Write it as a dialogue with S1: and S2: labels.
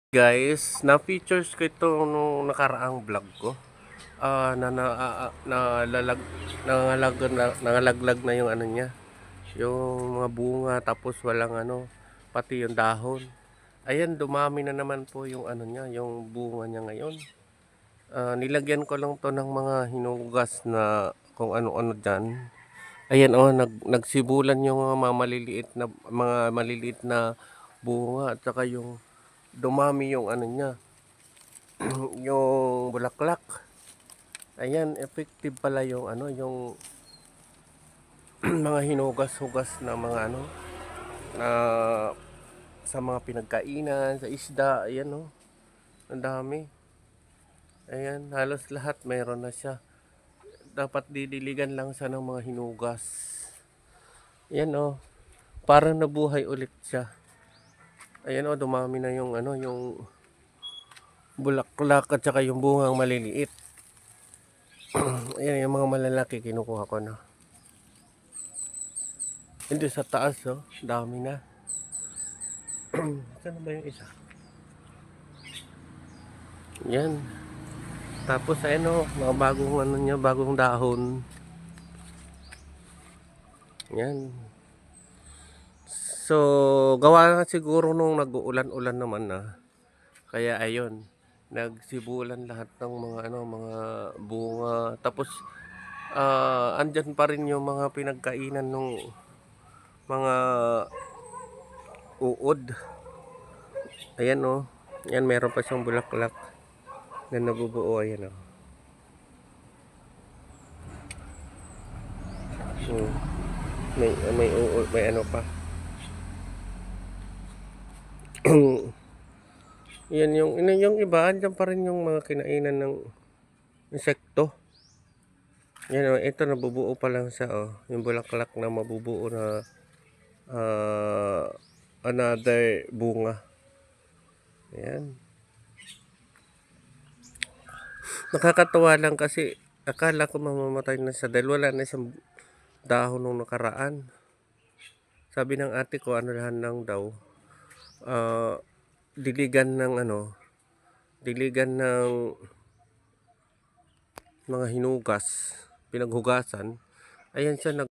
S1: Guys, na-features ko ito nung nakaraang vlog ko. Nangalaglag na yung ano niya, yung mga bunga, tapos walang ano, pati yung dahon. Ayan, dumami na naman po yung ano niya, yung bunga niya ngayon. Nilagyan ko lang to ng mga hinugas na kung ano-ano diyan. Ayan oh, nagsibulan yung mga maliliit na bunga at saka yung dumami yung ano niya, yung bulaklak. Ayan, effective pala yung ano, yung mga hinugas-hugas na mga ano, na sa mga pinagkainan, sa isda. Ayan oh, ang dami. Ayan, halos lahat meron na siya. Dapat didiligan lang siya ng mga hinugas. Ayan oh, parang nabuhay ulit siya. Ayan oh, dumami na yung ano, yung bulaklak at saka yung bungang maliliit. Ayan, yung mga malalaki kinukuha ko na. Hindi sa taas oh, dami na. Saan ba yung isa? Yan. Tapos ano, mga bagong ano niya, bagong dahon. Yan. So, gawa na siguro nung nag-uulan-ulan naman na. Kaya ayun, nagsibulan lahat ng mga ano, mga bunga. Tapos andyan pa rin yung mga pinagkainan ng mga uod. Ayan oh. Yan, meron pa siyang bulaklak na nabubuo. Ayan oh. Hmm. May ano pa. Yan yung iba, andyan pa rin yung mga kinainan ng insekto. Yan oh, ito nabubuo pa lang siya oh. Yung bulaklak na mabubuo na another bunga. Ayan. Nakakatawa lang kasi akala ko mamamatay na siya dahil wala na siyang dahon nung nakaraan. Sabi ng ate ko, ano lang daw, diligan ng ano, diligan ng mga hinugas, pinaghugasan. Ayan siya